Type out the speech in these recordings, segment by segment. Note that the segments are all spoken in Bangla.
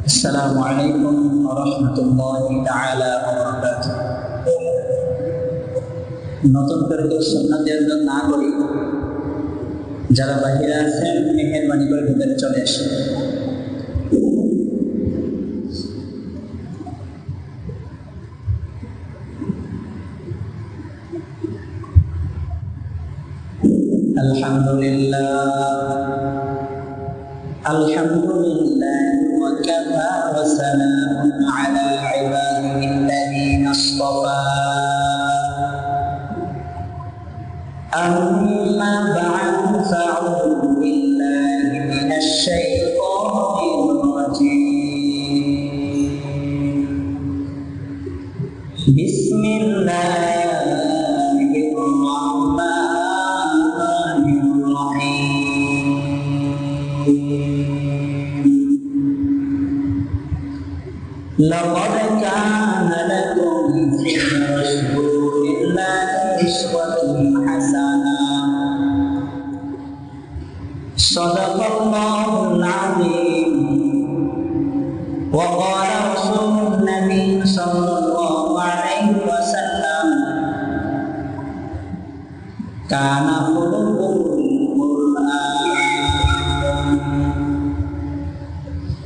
আসসালামু আলাইকুম ওয়া রাহমাতুল্লাহি তাআলা ওয়া বারাকাতুহু। নতুন করে কেউ সুন্নাতের জন্য না করি, যারা বাহিরে আছেন মেহেরবানি করে ভিতরে চলে আসেন। আলহামদুলিল্লাহ ওয়া কাফা ওয়া সালামুন আলা ইবাদিহিল্লাযীনা ইসতাফা। أما بعد فأعوذ بالله من الشيطان الرجيم. بسم الله الرحمن الرحيم. لقد كان لكم في رسول الله أسوة حسنة. صدق الله العظيم. وقال رسول النبي صلى الله عليه وسلم: كان خلق القرآن.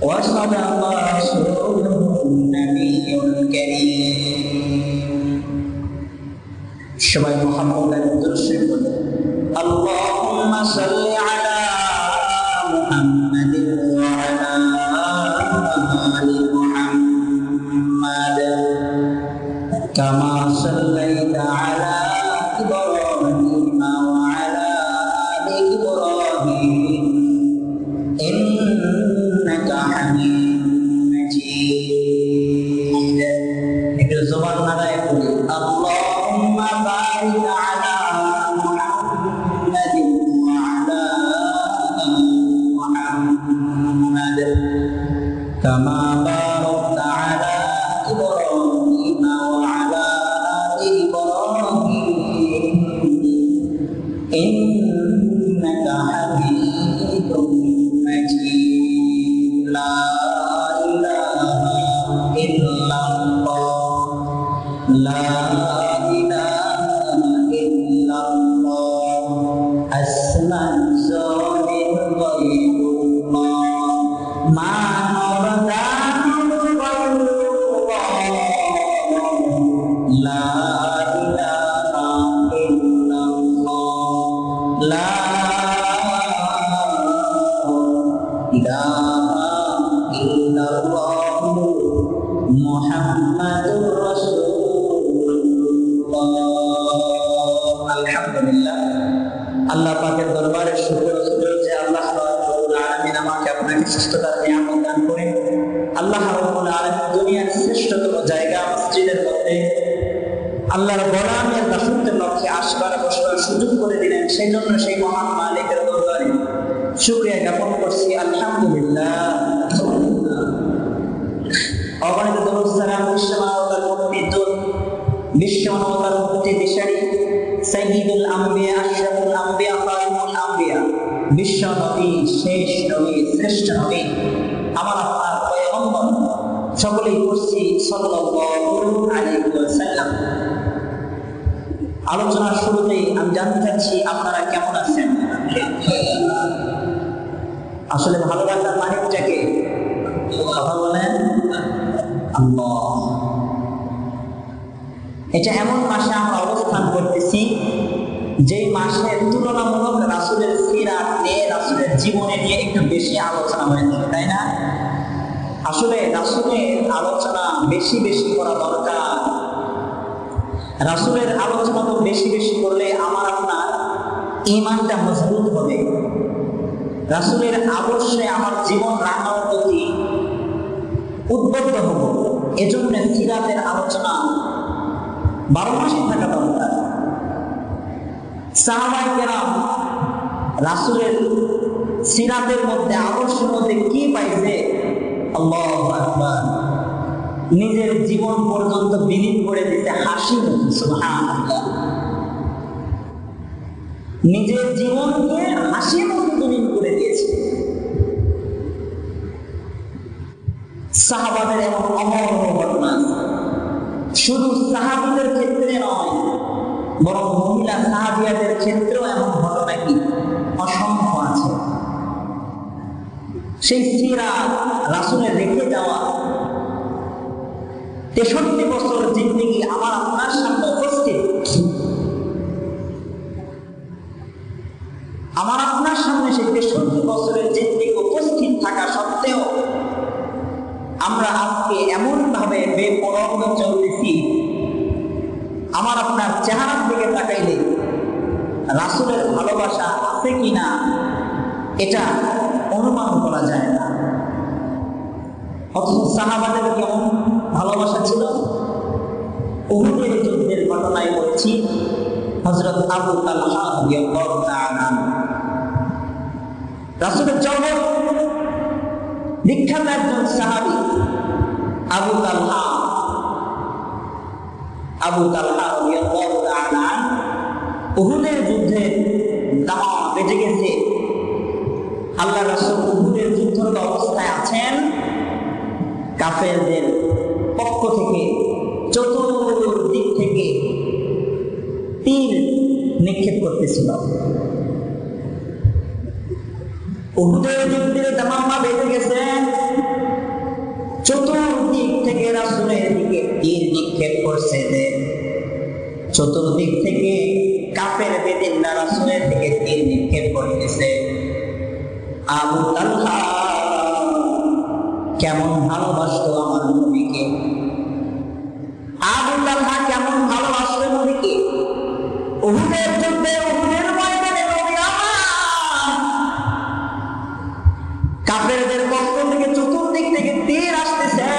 وصدق رسوله النبي الكريم. সবাই মুহাম্মাদের উদ্দেশ্যে বলে আল্লাহুম্মা সাল্লি আলা মুহাম্মাদিন ওয়া আলা আলি মুহাম্মাদ কামা সাল্লাইতা আলা ইব্রাহিম ওয়া আলা আলি ইব্রাহিম ইন্নাকা হামিদুম মাজিদ। একটু জবান নাড়ায় বলি আল্লাহুম্মা বারিক আলা মুহাম্মাদিন ওয়া আলা আলি মুহাম্মাদ কামা বারাকতা আলা ইব্রাহিম ওয়া আলা আলি ইব্রাহিম ইন্নাকা হামিদুম মাজিদ। লা ইলাহা ইল্লাল্লাহ, লা ইলাহা ইল্লাল্লাহ, আসমাউল গয়বুল্লাহ, মানব জানুল গয়বুল্লাহ, লা ইলাহা ইল্লাল্লাহ, লা ইলাহা ইল্লাল্লাহ মুহাম্মাদুর রাসূলুল্লাহ। আলহামদুলিল্লাহ, আল্লাহ পাকের দরবারে শুকর যে আল্লাহ রাব্বুল আলামিন আমাকে আপনাকে সুস্থতার নিয়ামত দান করেন। আল্লাহ রাব্বুল আলামিন দুনিয়ার শ্রেষ্ঠতম জায়গা মসজিদের মধ্যে আল্লাহর গোলামের দাসত্বের লক্ষ্যে আসবার বসবার সুযোগ করে দিলেন। সেই জন্য সেই মহান মালিকের দরবারে শুকরিয়া জ্ঞাপন করছি। আলহামদুলিল্লাহ। অগণিত দরুদ সালাম বিশ্বমানবতার মুক্তি দূত, বিশ্বমানবতার মুক্তি দিশারি সাইয়্যিদুল আম্বিয়া আশরাফুল আম্বিয়া খাতামুল আম্বিয়া, বিশ্ব নবী, শেষ নবী, শ্রেষ্ঠ নবী, আমার আপনার পয়গম্বর সকলেই করছি সাল্লাল্লাহু আলাইহি ওয়াসাল্লাম। আলোচনার শুরুতেই আমি জানতে চাচ্ছি আপনারা কেমন আছেন? আসলে ভালো লাগার মানেটাকে কথা বলেন আল্লাহ। এটা এমন মাসে আমরা অবস্থান করতেছি যে মাসের তুলনামূলক রাসূলের সিরাত নিয়ে, রাসূলের জীবনে নিয়ে একটু বেশি আলোচনা হয়েছে, তাই না? আসলে রাসূলের আলোচনা বেশি বেশি করা দরকার। রাসূলের আলোচনা তো বেশি বেশি করলে আমার আপনার ঈমানটা মজবুত হবে। রাসূলের আদর্শে আমার জীবন রাখার প্রতি উদ্বুদ্ধ হব। এজন্য সিরাতের আলোচনা 12 মাসে থাকা দরকার। সাহাবায়ে কেরাম রাসূলের সিরাতের মধ্যে, আদর্শের মধ্যে কি পাইছে? আল্লাহু আকবার। নিজের জীবন পর্যন্ত বিলীন করে দিতে হাসি মুখে, সুবহানাল্লাহ। নিজের জীবনকে হাসি মুখে বিলীন করে দিয়েছে। সাহাবাদের এমন অমূল্য ঘটনা আছে। শুধু সাহাবীদের ক্ষেত্রে নয়, বরং মহিলা সাহাবিয়াদের ক্ষেত্রেও এমন ঘটনা কি অসংখ্য আছে। সেই সিরাত রাসূলের রেখে যাওয়া 63 বছর জিন্দেগি আমার আপনার সামনে উপস্থিত। আমার আপনার সামনে সেই 63 বছরের জিন্দেগি উপস্থিত থাকা সত্ত্বেও আমরা আজকে এমন ভাবে বেপরোয়া চলতেছি, আমার আপনার চেহারার দিকে তাকাইলে রাসূলের ভালোবাসা আছে কিনা এটা অনুমান করা যায় না। অথচ সাহাবাদের কেমন ভালোবাসা ছিল। উহুদের যুদ্ধের ঘটনায় বলছি, হযরত আবু তালহা রাদিয়াল্লাহু তাআলা রাসূলের জগৎ বিখ্যাত একজন সাহাবী আবু তালহা রাদিয়াল্লাহু তাআলা উহুদের যুদ্ধে দামা বেজে গেছে। আল্লাহ রাসূল উহুদের যুদ্ধরত অবস্থায় আছেন, কাফেরদের পক্ষ থেকে চতুর্দিক থেকে তীর নিক্ষেপ করতেছিল। উহুদের যুদ্ধে দামামা বেজে গেছে, চতুর্দিক থেকে রাসূলের দিকে তীর নিক্ষেপ করছে। চতুর্দিক থেকে কাফের বেদিনরা রাসূলের দিকে তীর নিক্ষেপ করতেছে। আবু তালহা কেমন ভালোবাসতো আমার নবীকে, আবু তালহা কেমন ভালোবাসতো নবীকে। উহুদের যুদ্ধে উহুদের ময়দানে নবী আমার কাফেরদের পক্ষ থেকে চতুর্দিক থেকে তীর আসতেছে।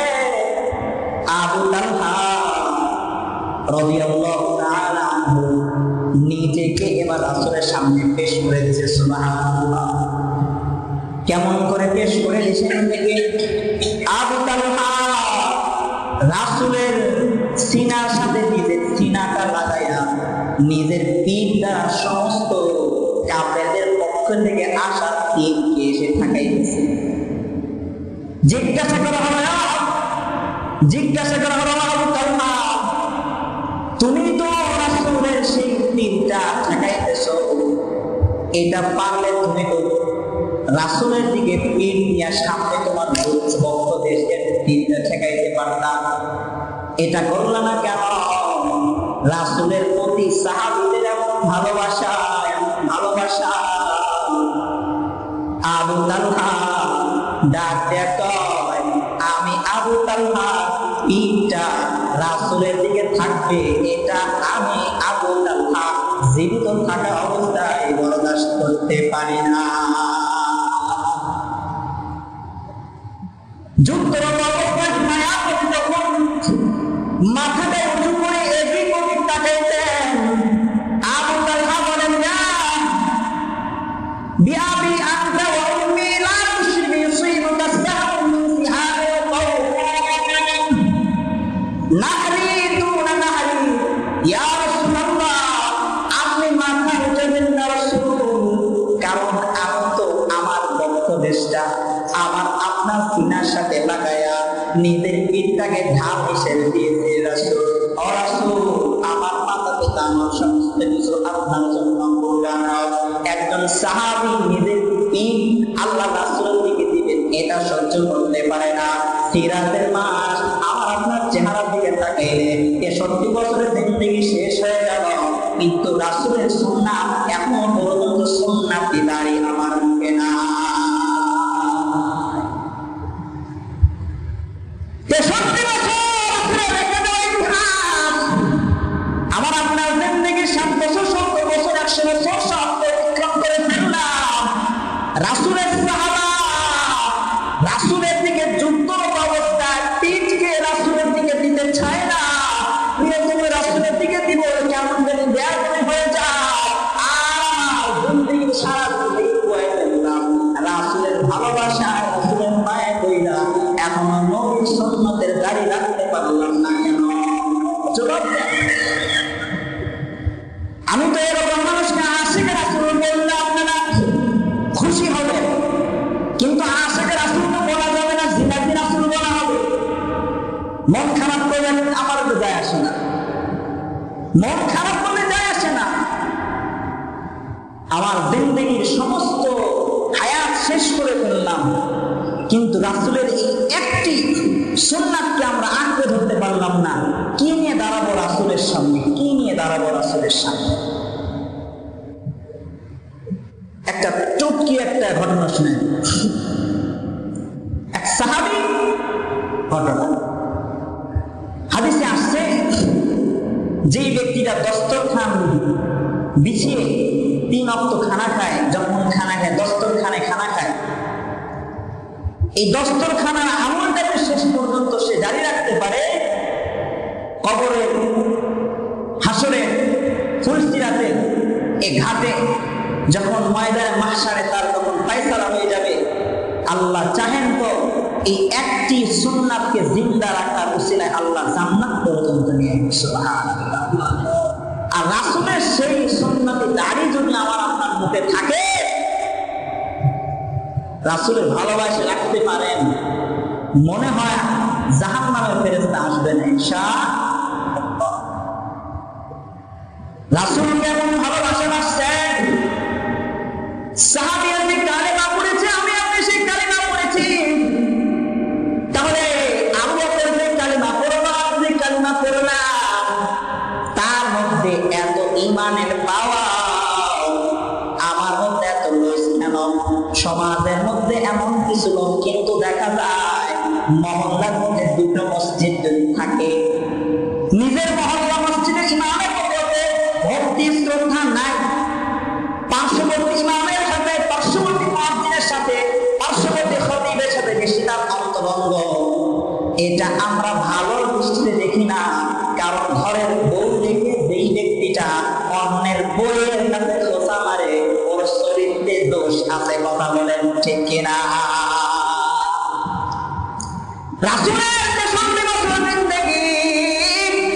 আবু তালহা রাদিয়াল্লাহু তাআলা আনহু নিজেকে এবার রাসূলের সামনে পেশ করে দিয়েছে। সুবহানাল্লাহ, কেমন করে পেশ করে দিয়েছেন দেখে। আবু তালহা রাসূলের সিনার সাথে নিজের সিনাটা লাগায়া নিজের পিঠ দ্বারা সমস্ত কাফেরদের পক্ষ থেকে আসা তীরকে এসে ঠাকাই দিয়েছে। জিজ্ঞাসা করা হলো আবু তালহা, তুমি তো রাসূলের সেই তীরটা ঠেকাইতেছো, এটা পারলে তুমি তো রাসূলের দিকে পিঠ দিয়া সামনে তোমার বক্ষ দেশকে তীরটা ঠেকাইতে পারতাম, এটা করলা না কেন? রাসূলের প্রতি সাহাবীদের এমন ভালোবাসা। আবু তালহা ডাক দেয়া কয়, আমি আবু তালহা পিঠটা রাসূলের দিকে থাকবে এটা আমি আবু তালহা জীবিত থাকা অবস্থায় বরদাস্ত করতে পারি না। যুদ্ধরত অবস্থায় মায়াপতি যখন মাথাটা উঁচু করে এদিক ওদিক তাকাইতেন, আবু তালহা বলেন, না বিআবি আনতা ওয়া উম্মি লা তুশরিক ইউসিবুকা সাহম মিন সিহাবিল কওম নাহরি দুনা নাহরি। ইয়া রাসূলুল্লাহ, আপনি মাথা উঠাবেন না রাসূল, কারণ আমি তো আমার বক্ষ দেশটা আমার আপনার সিনার সাথে লাগায়া নিজের পিঠটাকে ঢাল হিসেবে দিয়েছে রাসূল। ও রাসূল, আমার মাথা পিতা আমার সমস্ত কিছু আপনার জন্য কুরবান। একজন সাহাবী নিজের পিঠ আল্লাহ রাসূলের দিকে দিবেন এটা সহ্য করতে পারে না। সিরাতের মাস আমার আপনার চেহারার দিকে তাকাইলে 63 বছরের জিন্দেগি শেষ হয়ে গেল, কিন্তু রাসূলের সুন্নাত এখনো পর্যন্ত সুন্নাতি দাড়ি আমার মুখে না। 63 বছর রেখে দেওয়া ইতিহাস আমার আপনার জিন্দেগি 7 বছর 70 বছর 100 বছর সব অতিক্রম করে ফেললাম। রাসূলের সাহাবা রাসূলের দিকে যুদ্ধরত অবস্থায় পিঠকে রাসূলের দিকে দিতে চায় না। প্রিয়তম রাসূলের দিকে দিব কেমন জানি বেয়াদবি হয়ে যায়, আর জিন্দেগি সারা জিন্দেগি বয়ে ফেললাম রাসূলের ভালোবাসায় রাসূলের মায়া কইরা এখনো নবীর সুন্নতের দাড়ি রাখতে পারলাম না কেন? জবাব দেন। আমি তো এরকম মানুষকে আশিকে রাসূল বললে আপনারা খুশি হবেন, কিন্তু আশিকে রাসূল তো বলা যাবে না, জিনাতি রাসূল বলা হবে। মন খারাপ করলে আমার তো যায় আসে না, মন খারাপ করলে যায় আসে না। আমার জিন্দেগির সমস্ত হায়াত শেষ করে ফেললাম, কিন্তু রাসূলের এই একটি সুন্নাতকে আমরা আঁকড়ে ধরতে পারলাম না। কি নিয়ে দাঁড়াবো রাসূলের সামনে, কি নিয়ে দাঁড়াবো রাসূলের সামনে? একটা চুটকি একটা ঘটনা শুনে, এক সাহাবী ঘটনা হাদিসে আসছে, যে ব্যক্তিটা দস্তরখান বিছিয়ে 3 ওয়াক্ত খানা খায়, যখন খানা খায় দস্তরখানে খানা খায়, এই দস্তরখানার আমলটাকে শেষ পর্যন্ত সে জারি রাখতে পারে, কবরে হাসরে ফুলসিরাতে এই ঘাটে যখন ময়দানে মাহশারে তার তখন ফয়সালা হয়ে যাবে, আল্লাহ চাহেন তো এই একটি সুন্নাতকে জিন্দা রাখার উসিলায় আল্লাহ জান্নাত পর্যন্ত নিয়ে আসবে। সুবহানাল্লাহ। আর রাসূলের সেই সুন্নতি দাড়ি যদি আমার আপনার মুখে থাকে, রাসূলের ভালোবাসা রাখতে পারেন, মনে হয় জাহান্নামের ফেরেশতা আসবে না ইনশাআল্লাহ। রাসূল কেমন ভালোবাসা রাখছেন, সাহাবীরা যে কালেমা পড়েছে, আমি আপনি সেই কালেমা পড়েছি, তাহলে আবু বকর যে কালেমা পড়লো, আপনি কালেমা পড়লাম, তার মধ্যে এত ঈমানের পাওয়া, আমার মধ্যে এত রয়েছে কেন? সমাজের মধ্যে এমন কিছু লোক কিন্তু দেখা যায়, মহল্লার মধ্যে 2টো মসজিদ যদি থাকে, নিজের মহল্লা মসজিদে ইমামের প্রতি ভক্তি শ্রদ্ধা নাই, পার্শ্ববর্তী ইমামের সাথে, পার্শ্ববর্তী মুয়াজ্জিনের সাথে, পার্শ্ববর্তী খতিবের সাথে বেশি তার অন্তরঙ্গ। এটা আমরা ভালো দৃষ্টিতে দেখি না, কারণ ঘরের বউ দেখে যেই ব্যক্তিটা অন্যের বউয়ের কাছে খোঁচা মারে, ওর শরীরে দোষ আছে। কথা বলেন ঠিক কিনা? রাসূলের যে 70 বছর জিন্দেগি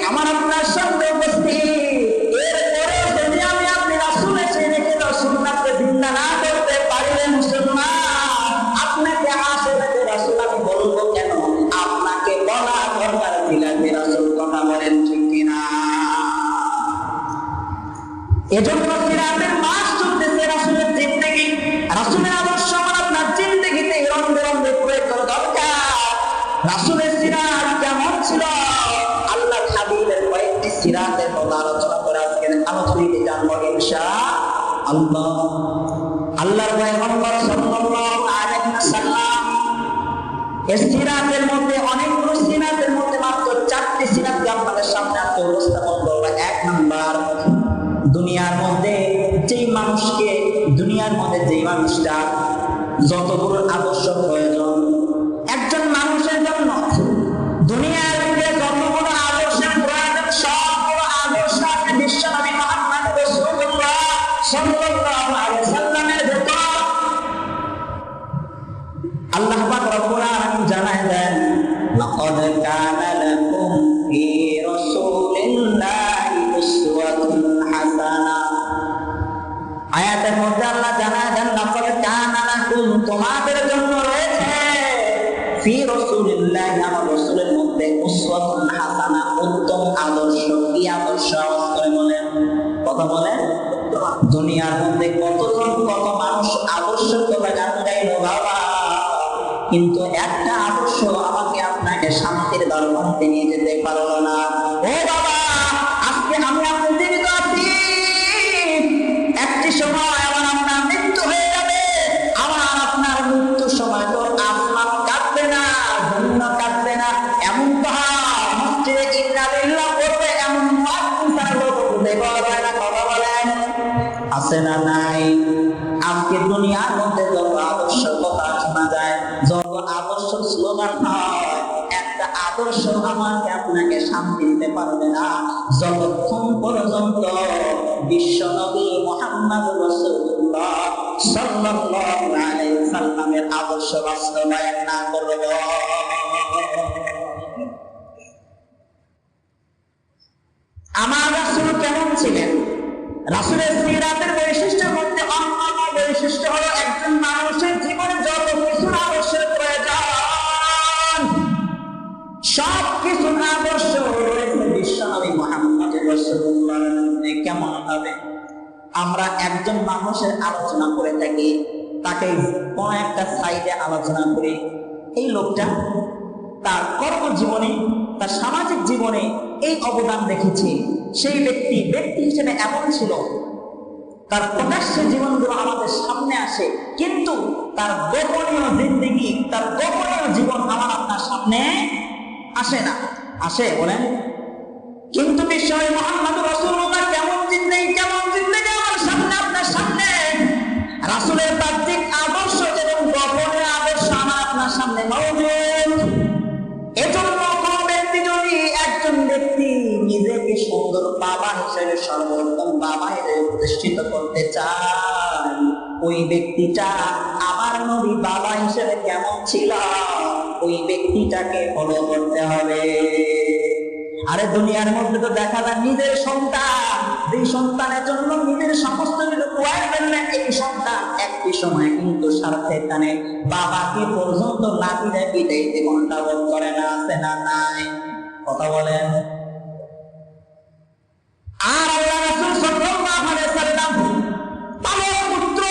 আমার আপনার সামনে উপস্থিত, এরপরে যদি আমি আপনি রাসূলের সেই রেখে দাও সুন্নাতকে জিন্দা না করতে পারলে মুসলমান, আপনাকে আশেপাশে রাসূল আমি বলবো কেন? আপনাকে বলা দরকার ছিল যে রাসূল। কথা বলেন ঠিক কিনা? এজন্য সিরাতের মাস চলতেছে, রাসূলের জিন্দেগি, রাসূলের আদর্শ আমার আপনার জিন্দেগিতে রঙে রঙে প্রয়োগ করা দরকার। রাসূলের সিরাত কেমন ছিল, আল্লাহ হাবিবের কয়েকটি সিরাতের কথা আলোচনা করে আজকের আলোচনাতে জানবো ইনশাআল্লাহ। আল্লাহর পয়গম্বর সাল্লাল্লাহু আলাইহি ওয়াসাল্লাম এই সিরাতের মধ্যে, অনেকগুলো সিরাতের মধ্যে মাত্র 4টি সিরাতকে আপনাদের সামনে আজকে উপস্থাপন করব। 1 নাম্বার, দুনিয়ার মধ্যে যেই মানুষটা যতগুলো আদর্শ প্রয়োজন একজন মানুষের জন্য, দুনিয়ার মধ্যে যতগুলো আদর্শের প্রয়োজন সবগুলো আদর্শ আছে বিশ্বনবী মুহাম্মদ রাসূলুল্লাহ সাল্লাল্লাহু আলাইহি ওয়াসাল্লামের ভেতর। আল্লাহ পাক রব্বুল আলামিন জানায় দেন, লাকাদ কানা লাকুম ফি রাসূলিল্লাহি উসওয়াতুন হাসানাহ। আয়াতের মধ্যে আল্লাহ জানায় দেন, লাকাদ কানা লাকুম, তোমাদের জন্য রয়েছে, ফি রাসূলিল্লাহি, আমার রাসূলের মধ্যে, উসওয়াতুন হাসানাহ, উত্তম আদর্শ। কি আদর্শ? আওয়াজ করে বলেন, কথা বলেন। দুনিয়ার মধ্যে কতজন কত মানুষ আদর্শ কথা গান গাইলো বাবা, কিন্তু একটা আদর্শ আমাকে আপনাকে শান্তির দরবারে নিয়ে যেতে পারলো না। ও বাবা, আজকে আমি আপনি জীবিত আছি, একটি সময় আমার আপনার মৃত্যু হয়ে যাবে। আমার আপনার মৃত্যুর সময় তো আসমান কাঁদবে না, জমিন কাঁদবে না, এমন তো মসজিদে ইন্না লিল্লাহ পড়বে, এমন মুয়াজ্জিন ছাড়া লোক বলতে পারবে না। কথা বলেন, আছে না নাই? আজকে দুনিয়ার মধ্যে যত আদর্শ কথা শোনা যায়, যত আদর্শ স্লোগান হয়, একটা আদর্শ আমাকে আপনাকে শান্তি দিতে পারবে না যতক্ষণ পর্যন্ত বিশ্বনবী মুহাম্মদ রাসূলুল্লাহ সাল্লাল্লাহু আলাইহি ওয়াসাল্লামের আদর্শ বাস্তবায়ন না করব। আমার রাসূল কেমন ছিলেন? রাসূলের সিরাতের বৈশিষ্ট্যের মধ্যে অন্যতম বৈশিষ্ট্য হলো, একজন মানুষের জীবনে যত কিছু আদর্শের প্রয়োজন সব কিছু আমরা একজন মানুষের আলোচনা করে থাকি, তাকে কোন একটা সাইডে আলোচনা করি, এই লোকটা তার কর্মজীবনে, তার সামাজিক জীবনে এই অবদান রেখেছে, সেই ব্যক্তি হিসেবে এমন ছিল, তার প্রকাশ্য জীবনগুলো আমাদের সামনে আসে, কিন্তু তার গোপনীয় জিন্দেগি, তার গোপনীয় জীবন আমার আপনার সামনে আসে না। আসে বলেন? কিন্তু বিষয় মুহাম্মদুর রাসূলুল্লাহ কেমন জিন্দেগি আমার সামনে, আপনার সামনে। রাসূলের বাহ্যিক আদর্শ এবং গোপনীয় আদর্শ আমার আপনার সামনে মওজুদ। এজন্য কোন ব্যক্তি যদি, একজন ব্যক্তি নিজেকে সুন্দর বাবা হিসেবে, সর্বোত্তম বাবা হিসেবে প্রতিষ্ঠিত করতে চায়, ওই ব্যক্তিটা আমার নবী বাবা হিসেবে কেমন ছিল ওই ব্যক্তিটাকে ফলো করতে হবে। আরে দুনিয়ার মধ্যে তো দেখা যায় নিজের সন্তান, যেই সন্তানের জন্য নিজের সমস্ত কিছু প্রয়োগ করলেন, এই সন্তান একটি সময় কিন্তু স্বার্থের টানে বাবাকে পর্যন্ত লাঠিতে পিটাইতে ঘন্টা বোধ করে না, আছে না নাই? কথা বলেন। আর আল্লাহ রাসূল সাল্লাল্লাহু আলাইহি ওয়াসাল্লাম পালক পুত্র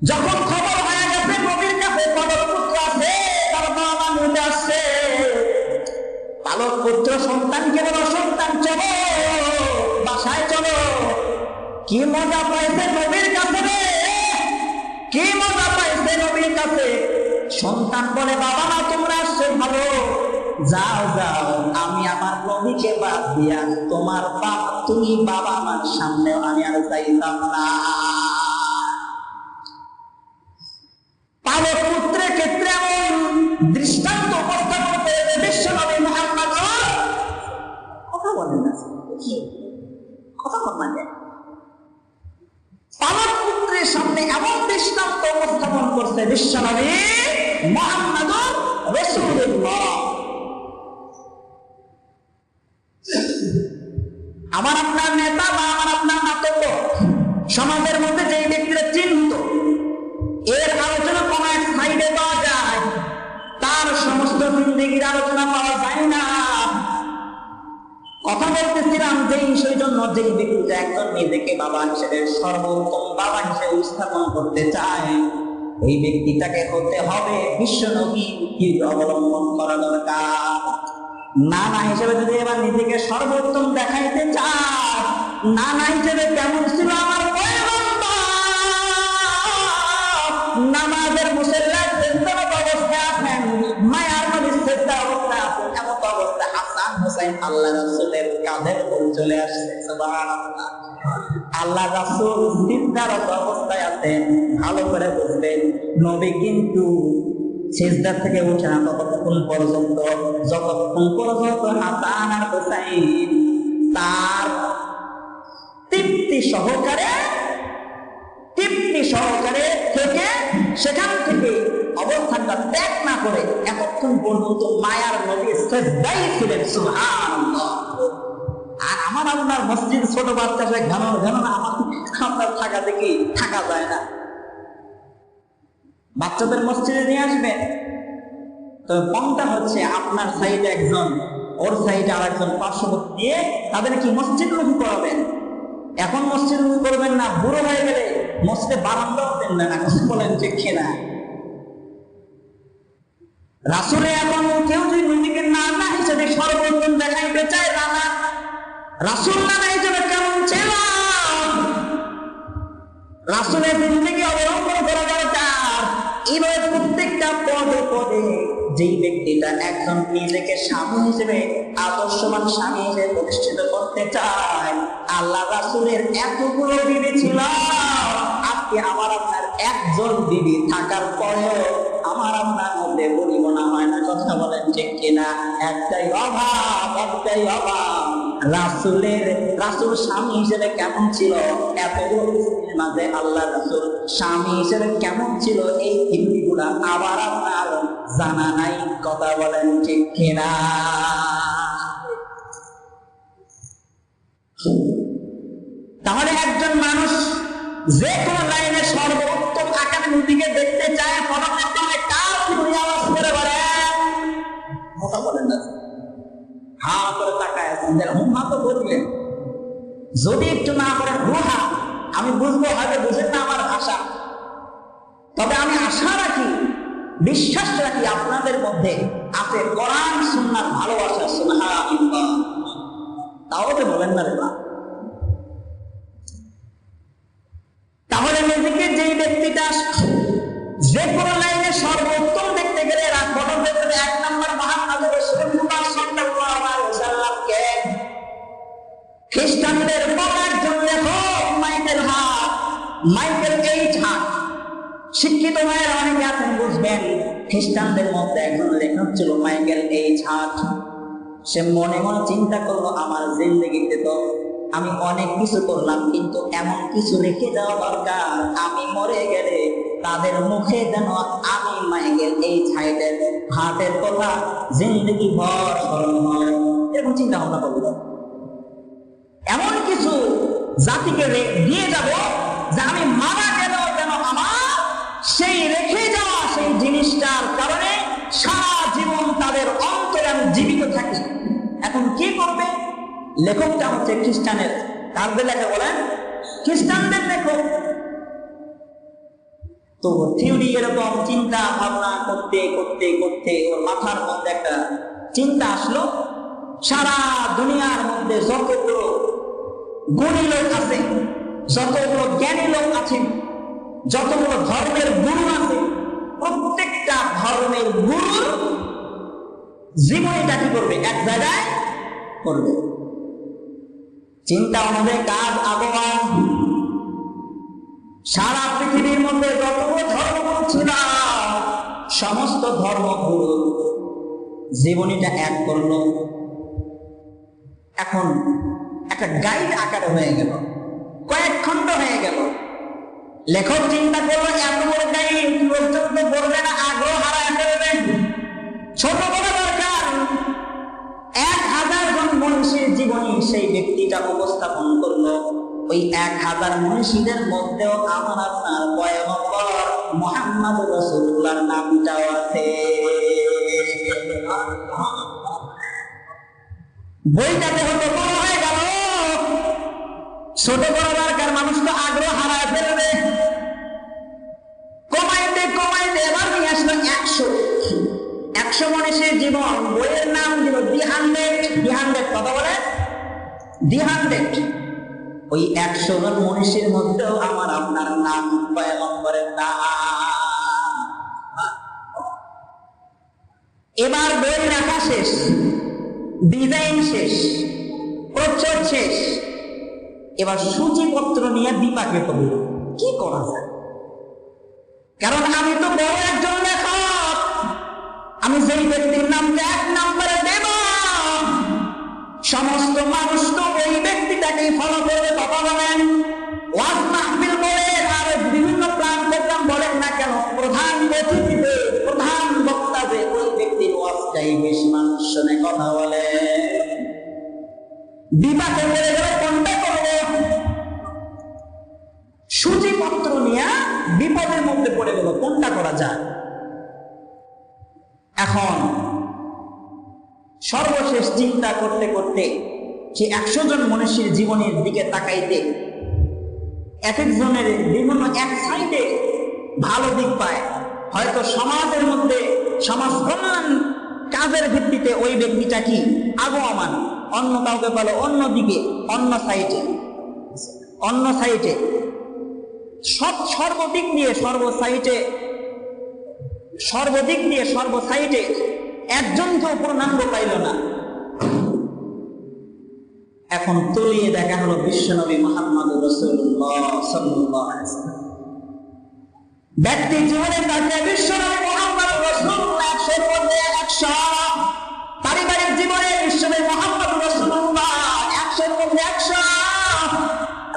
যখন খবর হয়ে গেছে নবীর কাছে পালক পুত্র আছে, তার বাবা নিতে আসছে, পালক পুত্র সন্তানকে বলো, সন্তান চলো বাসায় চলো। কি মজা পাইছে নবীর কাছে রে, কি মজা পাইছে নবীর কাছে। সন্তান বলে, বাবা না তোমরা আসছে ভালো, যাও যাও, আমি আমার নবীকে বাদ দিয়া তোমার বাপ, তুমি বাবা আমার সামনে আমি আর চাইতাম না। পালক পুত্রের ক্ষেত্রে এমন দৃষ্টান্ত উপস্থাপন করেছে বিশ্বনবী মুহাম্মদ। কথা বলেন না, কথা বলেন না। পালক পুত্রের সামনে এমন দৃষ্টান্ত উপস্থাপন করছে বিশ্বনবী মুহাম্মদ রাসূলুল্লাহ। আমার আপনার নেতা বা আমার আপনার নাতক সমাজের মধ্যে যে ব্যক্তিরা চিহ্নিত, এর আলোচনা কোন এক সাইডে পাওয়া যায়, তার সমস্ত জিন্দেগির আলোচনা পাওয়া যায় না। কথা বলতেছিলাম সেই জন্য, যে ব্যক্তিটা একজন নিজেকে বাবা হিসেবে, সর্বোত্তম বাবা হিসেবে স্থাপন করতে চায়, ওই ব্যক্তিটাকে হতে হবে বিশ্বনবীর অবলম্বন করা দরকার। নানা হিসেবে যদি এবার নিজেকে সর্বোত্তম দেখাইতে চায়, নানা হিসেবে কেমন ছিল আমার নামাজের মুসল্লার চেষ্টারত অবস্থায় আছেন, মায়ার নবীর চেষ্টা অবস্থায় আছেন, এমন অবস্থায় হাসান হোসেন আল্লাহ রাসূলের কাঁধের উপর চলে আসছে। সুবহানাল্লাহ। আল্লাহ রাসূল সিজদারত অবস্থায় আছেন, ভালো করে বুঝবেন, নবী কিন্তু সিজদা থেকে উঠে না ততক্ষণ পর্যন্ত, যতক্ষণ পর্যন্ত হাসান আর হোসেন তার তৃপ্তি সহকারে থেকে সেখান থেকে অবস্থানটা ত্যাগ না করে এতক্ষণ পর্যন্ত মায়ার নবী সিজদায় ছিলেন। সুবহানাল্লাহ। আর আমার আপনার মসজিদ ছোট বাচ্চা সে ঘন না, আপনার থাকা দেখি থাকা যায় না। বাচ্চাদের মসজিদে নিয়ে আসবেন, তো পন্থা হচ্ছে আপনার সাইডে একজন, ওর সাইডে আর একজন, পার্শ্ববর্তী দিয়ে তাদের কি মসজিদমুখী করাবেন। এখন মসজিদমুখী করবেন না, বুড়ো হয়ে গেলে মসজিদে বারান্দাও দেন না, কথা বলেন ঠিক কিনা? রাসূলে এখন কেউ যদি নিজেকে নানা হিসেবে সর্বোত্তম দেখাইতে চায়, নানা রাসূল নানা হিসেবে কেমন ছিল, রাসূলের জিন্দেগি অবলম্বন করা দরকার। এইভাবে প্রত্যেকটা পদে পদে যেই ব্যক্তিটা একজন নিজেকে স্বামী হিসেবে, আদর্শবান স্বামী হিসেবে প্রতিষ্ঠিত করতে চায়, আল্লাহ রাসূলের এতগুলো বিবি ছিল, আজকে আমার আপনার একজন বিবি থাকার পরেও আমার আপনার মধ্যে বলিমনা হয় না, কথা বলেন ঠিক কিনা? একটাই অভাব। রাসূল স্বামী হিসেবে কেমন ছিল, এতগুলো স্ত্রীর মাঝে আল্লাহ রাসূল স্বামী হিসেবে কেমন ছিল, এই দিকগুলা আবার আপনার জানা নাই, কথা বলেন ঠিক কিনা? তাহলে একজন মানুষ যে কোনো লাইনে সর্বোত্তম আকারের দিকে দেখতে চায়, পরবর্তীতে কার আওয়াজ করে বলেন, কথা বলেন না, হা করে তাকায় আছে। হুম্মা তো বলবেন, যদি একটু না করেন রুহা, আমি বুঝবো হয়তো বুঝেন না আমার ভাষা, তবে আমি আশা রাখি, বিশ্বাস রাখি আপনাদের মধ্যে আছে কোরআন সুন্নাহর ভালোবাসা। সুবহানাল্লাহ, তাও তো বলেন না রে বা। তাহলে নিজেকে যেই ব্যক্তিটা যে কোনো লাইনে সর্বোত্তম দেখতে গেলে এক নম্বর মুহাম্মদ রাসূলুল্লাহ সাল্লাল্লাহু আলাইহি ওয়াসাল্লামকে খ্রিস্টানদের একজন লেখক মাইকেল এইচ হার্ট, শিক্ষিত ভাইয়েরা অনেকে আছেন বুঝবেন, খ্রিস্টানদের মধ্যে একজন লেখক ছিল মাইকেল এইচ হার্ট। সে মনে মনে চিন্তা করলো, আমার জিন্দেগিতে তো আমি অনেক কিছু করলাম, কিন্তু এমন কিছু রেখে যাওয়া দরকার, আমি মরে গেলে তাদের মুখে যেন আমি মাইকেল এইচ হার্টের কথা জিন্দেগি ভর স্মরণ হয়। এরকম চিন্তা ভাবনা করলো, এমন কিছু জাতিকে দিয়ে যাব যে আমি মারা গেল যেন আমার সেই রেখে যাওয়া সেই জিনিসটার কারণে সারা জীবন তাদের অন্তরে আমি জীবিত থাকি। এখন কি করবে? লেখকটা হচ্ছে খ্রিস্টানের, কারদের লেখা বলেন? খ্রিস্টানদের লেখক। তো থিওরি এরকম চিন্তা ভাবনা করতে করতে করতে ওর মাথার মধ্যে একটা চিন্তা আসলো, সারা দুনিয়ার মধ্যে যতগুলো গুণী লোক আছে, যতগুলো জ্ঞানী লোক আছে, যতগুলো ধর্মের গুরু আছে, প্রত্যেকটা ধর্মের গুরুর জীবনীটা কি করবে? এক জায়গায় করবে। চিন্তা অনুযায়ী কাজ আবহাওয়া, সারা পৃথিবীর মধ্যে যতগুলো ধর্মগুরু ছিল সমস্ত ধর্মগুরু জীবনীটা এক করলো। এখন একটা গাইড আকারে হয়ে গেল, কয়েক খণ্ড হয়ে গেল। লেখক চিন্তা করলো, এত বড় গাইড পর্যন্ত বলবে না, আগ্রহ হারায় ফেলবে, ছোট করা দরকার। 1000 জন মনীষীর জীবনী সেই ব্যক্তিটা উপস্থাপন করলো। ওই 1000 মনীষীদের মধ্যেও আমার আপনার পয়গম্বর মুহাম্মদ রাসূলুল্লাহর নামটাও আছে। বইটাতে হয়তো বড় হয়ে গেল, ছোট করা দরকার, মানুষ তো আগ্রহ হারায় ফেলবে। কমাইতে কমাইতে এবার নিয়ে আসলো 100 মনীষীর জীবন। বইয়ের নাম দিল দি 100। কথা বলে দি 100। ওই 100 জন মনীষীর মধ্যেও আমার আপনার নাম, পয়গম্বরের নাম। এবার বই লেখা শেষ, ডিজাইন শেষ, প্রচ্ছদ শেষ, এবার সূচিপত্র নিয়ে বিপাকে পড়ল, কি করা যায়? কারণ আমি তো বড় একজন লেখক, আমি যেই ব্যক্তির নামটা 1 নম্বরে দেব, সমস্ত মানুষ তো ওই ব্যক্তিটাকেই ফলো করবে। কথা বলেন, ওয়াজ মাহফিল বলেন আর বিভিন্ন প্ল্যান প্রোগ্রাম বলেন না কেন, প্রধান অতিথিতে প্রধান বক্তাদের ওই ব্যক্তির ওয়াজটাই বেশি মানুষ শুনে। কথা বলে, বিপাকে পড়ে গেলে কোনটা করবে? সূচিপত্র নিয়ে বিপদের মধ্যে পড়ে গেল, কোনটা করা যায়? এখন সর্বশেষ চিন্তা করতে করতে সে 100 জন মনীষীর জীবনের দিকে তাকাইতে এক একজনের বিভিন্ন এক সাইডে ভালো দিক পায়। হয়তো সমাজের মধ্যে সমাজ কল্যাণ কাজের ভিত্তিতে ওই ব্যক্তিটা কি আগমন, অন্য কাউকে বলো অন্য দিকে, অন্য সাইটে সর্বদিক দিয়ে সর্ব সাইটে একজনকেও পূর্ণাঙ্গ পাইল না। এখন তলিয়ে দেখা হলো বিশ্বনবী মুহাম্মদ রাসূলুল্লাহ সাল্লাল্লাহু আলাইহি ওয়াসাল্লাম। ব্যক্তি জীবনে তাকে বিশ্বনবী মুহাম্মদ রাসূলুল্লাহ 100 এর মধ্যে 100, পারিবারিক জীবনে বিশ্বনবী মুহাম্মদ রাসূলুল্লাহ 100 এর মধ্যে 100,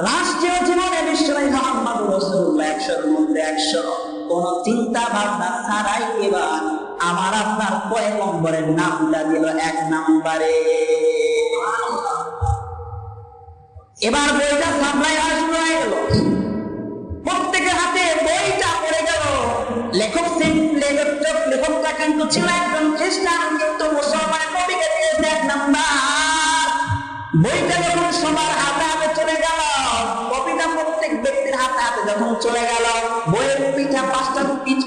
রাষ্ট্রীয় জীবনে বিশ্বনবী মুহাম্মদ রাসূলুল্লাহ 100 এর মধ্যে 100। কোন চিন্তা ভাবনা ছাড়াই এবার আমার আপনার পয়গম্বরের নামটা দিল 1 নম্বরে। এবার বইটা সাপ্লাই শুরু হয়ে গেল, প্রত্যেকের হাতে বইটা পড়ে গেল। লেখকটা কিন্তু ছিল একজন খ্রিস্টান, কিন্তু মুসলমান নবীকে দিয়েছে 1 নাম্বার। বইটা যখন সবার হাতে হাতে চলে গেল, কপিটা প্রত্যেক ব্যক্তির হাতে হাতে যখন চলে গেল, বইয়ের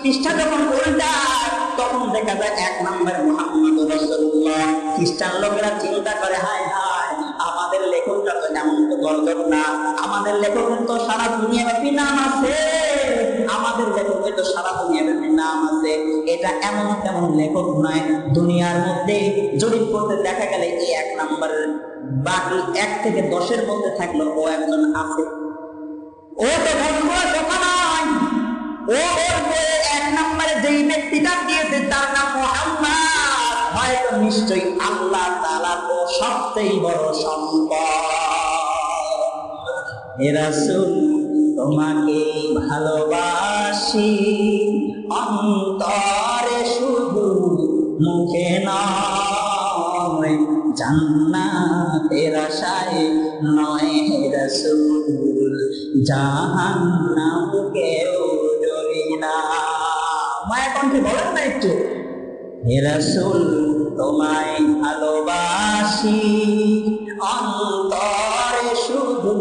পৃষ্ঠা যখন উল্টায়, তখন দেখা যায় 1 নম্বরে মুহাম্মদুর রাসূলুল্লাহ। খ্রিস্টান লোকেরা চিন্তা করে, হায় হায়, আমাদের লেখকটা তো এমন তো গর্জব না, আমাদের লেখকের তো সারা দুনিয়াব্যাপী নাম আছে, আমাদের লেখকের তো সারা দুনিয়াব্যাপী নাম আছে। এটা এমন তেমন লেখক নয়, দুনিয়ার মধ্যে জরিপ করতে দেখা গেলে এই 1 নম্বরের বাকি 1 থেকে 10-এর মধ্যে থাকলো ও একজন আছে। ও তো কথা নয়, ও ওর বইয়ে 1 নম্বরে যেই ব্যক্তিটা দিয়েছে তার নাম মুহাম্মদ, হয়তো নিশ্চয়ই আল্লাহ তাআলার ও সবচেয়ে বড় সম্পদ। হে রাসূল, তোমাকে ভালোবাসি অন্তরে শুধু, মুখে নয়, জান্নাতের আশায় নয়। হে রাসূল, জাহান্নামকেও ডরি না। মায়া কণ্ঠে বলেন না একটু, হে রাসূল, তোমায় ভালোবাসি অন্তরে শুধু,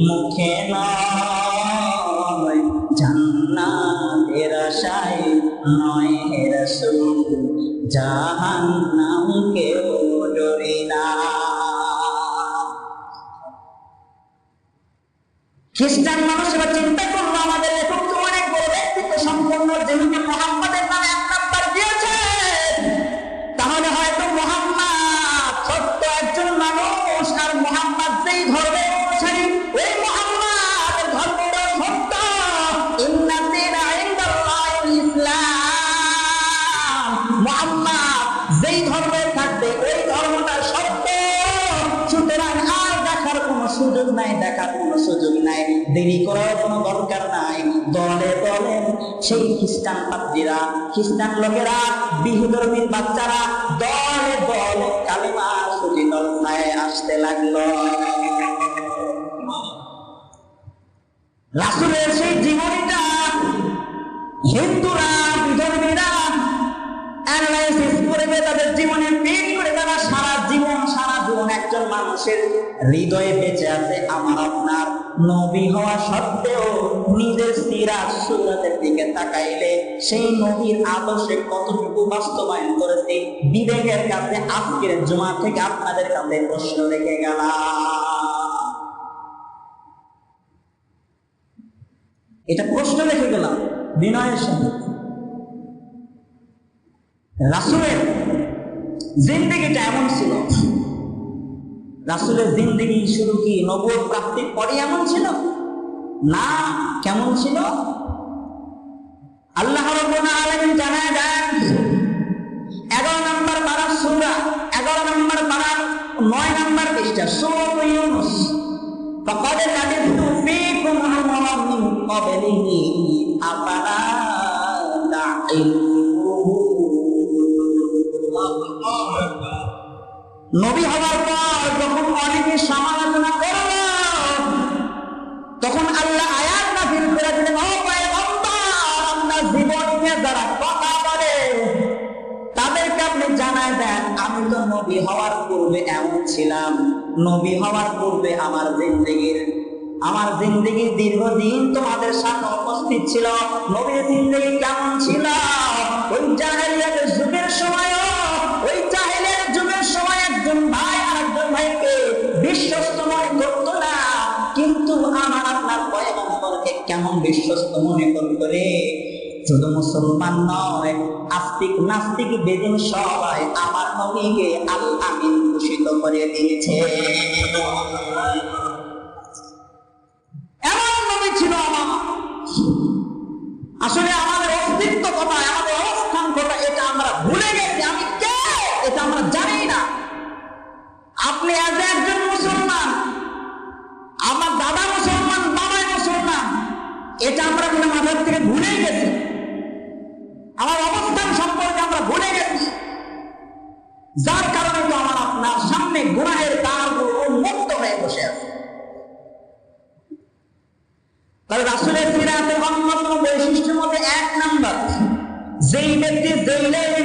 মুখে নয়, জান্নাতের আশায় নয়। হে রাসূল, জাহান্নামকেও ডরি না। খ্রিস্টান মানুষেরা চিন্তা করলো, আমাদের লেখক তো অনেক বড় ব্যক্তিত্ব সম্পন্ন, যেহেতু মুহাম্মাদের নামে 1 নাম্বার দিয়েছে, তাহলে হয়তো মুহাম্মদ সত্য একজন মানুষ, আর মুহাম্মদ যেই ধর্মের অনুসারী, ওই মুহাম্মাদের ধর্মটা সত্য। ইন্না দীনা ইনদাল্লাহিল ইসলাম, মুহাম্মদ যেই ধর্মের থাকবে ওই ধর্মটা সত্য। সুতরাং আর দেখার কোনো সুযোগ নাই, দেখার কোনো সুযোগ নাই, দেরি করার কোনো দরকার নাই। দলে দলে সেই খ্রিস্টান পাদ্রীরা, খ্রিস্টান লোকেরা, বিহুধর্মীর বাচ্চারা দলে দলে কালিমার সুচিতল ছায়ে আসতে লাগলো। রাসূলের সেই জীবনীটা হিন্দুরা, বিধর্মীরা অ্যানালাইসিস করবে, তাদের জীবনে ফিট করে তারা সারা জীবন একজন মানুষের হৃদয়ে বেঁচে আছে। আমার আপনার নবী হওয়া সত্ত্বেও নিজের সিরাত সুরাতের দিকে তাকাইলে সেই নবীর আদর্শে কতটুকু বাস্তবায়ন করেছে, বিবেকের কাছে আজকের জুমা থেকে আপনাদের কাছে প্রশ্ন রেখে গেলাম। এটা প্রশ্ন রেখে গেলাম বিনয়ের সঙ্গে। রাসূলের জিন্দেগিটা এমন ছিল, রাসূলের জিন্দেগি শুরু কি নবুয়ত প্রাপ্তির পরে এমন ছিল না? কেমন ছিল? আল্লাহ রাব্বুল আলামিন জানায় দেন 11 নম্বর পারা সূরা, 11 নম্বর পারা 9 নম্বর পৃষ্ঠা, সূরা ইউনূস। ফাকাদ লাবিথু ফীকুম উমামান মিন ক্বাবলিহি আফালা তা'কিলুন। নবী হওয়ার পর যখন অনেকে সমালোচনা করল, তখন আল্লাহ আয়াত নাযিল করে দিলেন, ও পয়গম্বর, আপনার জীবন নিয়ে যারা কথা বলে তাদেরকে আপনি জানায় দেন, আমি তো নবী হওয়ার পূর্বে এমন ছিলাম। নবী হওয়ার পূর্বে আমার জিন্দেগি দীর্ঘদিন তোমাদের সামনে উপস্থিত ছিল। নবীর জিন্দেগি কেমন ছিল? ওই জাহেলিয়াতের যুগের সময়, ওই জাহেলিয়াতের যুগের সময় একজন ভাই আরেকজন ভাইকে বিশ্বস্ত মনে করতো না, কিন্তু আমার আপনার পয়গম্বরকে কেমন বিশ্বস্ত মনে করে। শুধু মুসলমান নয়, আস্তিক নাস্তিক বেদিন সবাই আমার নবীকে আল আমিন ঘোষিত করে দিয়েছে। এমন নবী ছিল আমার। আসলে আমাদের অস্তিত্ব কোথায়, আমাদের অবস্থান কোথায়, এটা আমরা ভুলে গেছি। আমি কে এটা আমরা জানি না। আপনি আজ একজন মুসলমান, আমার দাদা মুসলমান, বাবা মুসলমান, এটা আমরা মনে মাথার থেকে ভুলে গেছি। আমার অবস্থান সম্পর্কে আমরা ভুলে গেছি, যার কারণে তো আমার আপনার সামনে গুনাহের কারণে উন্মুক্ত হয়ে বসে আছে। তাহলে রাসূলের সিরাতের অন্যতম বৈশিষ্ট্যের মধ্যে 1 নাম্বার, যেই ব্যক্তি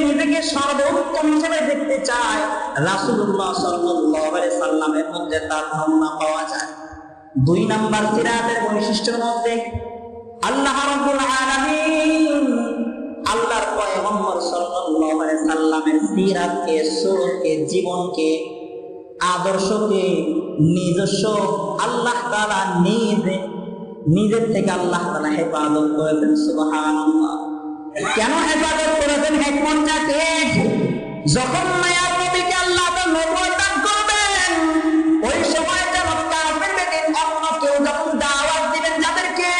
নিজেকে সর্বোত্তম হিসেবে দেখতে চায়, রাসূলুল্লাহ সাল্লাল্লাহু আলাইহি সাল্লামের মধ্যে তার নমুনা পাওয়া যায়। 2 নাম্বার সিরাতের বৈশিষ্ট্যের মধ্যে আল্লাহ রাব্বুল আলামিন আল্লাহর পয়গম্বর সাল্লাল্লাহু আলাইহি সাল্লামের সিরাতকে, সুরতকে, জীবনকে, আদর্শকে নিজস্ব আল্লাহ তাআলা নিজের থেকে আল্লাহ তাআলা হেফাজত করেছেন। সুবহানাল্লাহ। কেন হেফাজত করেছেন? হিকমতটা কি? যখন মায়ার নবীকে আল্লাহ তাআলা নবুয়ত দান করবেন, ওই সময় যেন কাফেরদের অন্য কেউ যখন দাওয়াত দিবেন যাদেরকে,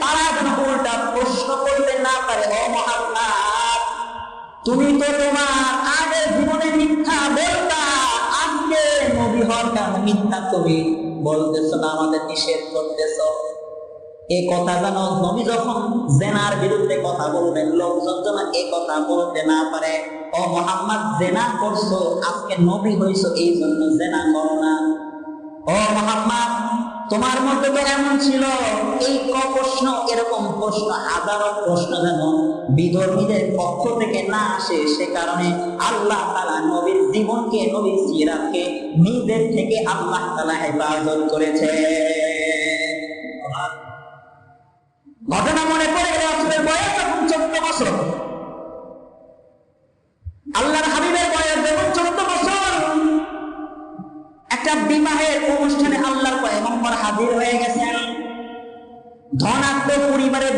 তারা যেন উল্টা প্রশ্ন করতে না পারে, ও মুহাম্মদ, তুমি তো তোমার আগের জীবনে মিথ্যা বলতা, আজকে নবী হওয়ার কারণে মিথ্যা তুমি বলতেছ না, আমাদের নিষেধ করতেছ। এই কথা যেন নবী যখন জেনার বিরুদ্ধে কথা বলবেন, লোকজন যেন এই কথা বলতে না পারে, ও মুহাম্মদ জেনা করছো, আজকে নবী হইছো এই জন্য জেনা করো না। ও মুহাম্মদ, তোমার মধ্যে তো এমন ছিল, এই প্রশ্ন, এরকম প্রশ্ন, হাজারো প্রশ্ন যেন বিধর্মীদের পক্ষ থেকে না আসে, সে কারণে আল্লাহ তাআলা নবীর জীবনকে, নবীর সিরাতকে নিজের থেকে আল্লাহ তাআলা হেফাজত করেছে। ঘটনা মনে পড়ে, রাসূলের বয়স যখন 14 বছর, আল্লাহর হাবিবের বয়স যখন 14 বছর, একটা বিবাহের অনুষ্ঠানে আল্লাহর পয়গম্বর হাজির হয়ে গেছেন। ধনাঢ্য পরিবারের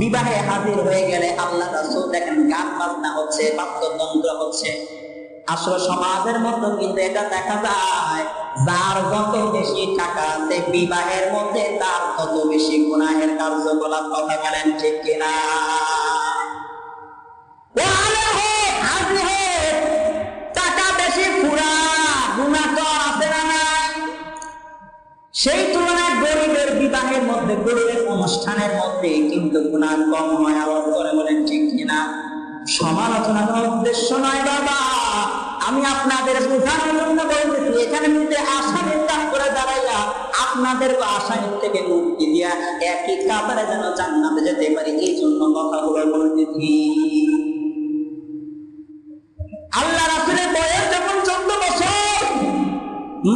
বিবাহে হাজির হয়ে গেলে আল্লাহ রাসূল দেখেন গান বাজনা হচ্ছে, বাদ্যযন্ত্র হচ্ছে। আসলে সমাজের মধ্যে কিন্তু এটা দেখা যায়, যার যত বেশি টাকা আছে বিবাহের মধ্যে তার তত বেশি গুনাহের কার্যকলাপ। কথা বলেন ঠিক কিনা? টাকা বেশি পুরা গুনাহ তো আছে না নাই? সেই তুলনায় গরিবের বিবাহের মধ্যে, গরিবের অনুষ্ঠানের মধ্যে কিন্তু গুনাহ কম হয়। আওয়াজ করে বলেন ঠিক কিনা? সমালোচনা করার উদ্দেশ্য নয় বাবা, আমি আপনাদের বোঝানোর জন্য বলতেছি। এখানে কিন্তু আসামির কাজ করে দাঁড়াইয়া আপনাদের আসামির থেকে মুক্তি দিয়া একই কাতারে যেন জান্নাতে যেতে পারি, এই জন্য কথাগুলো বলতেছি। আল্লাহ রাসূলের বয়স যখন 14 বছর,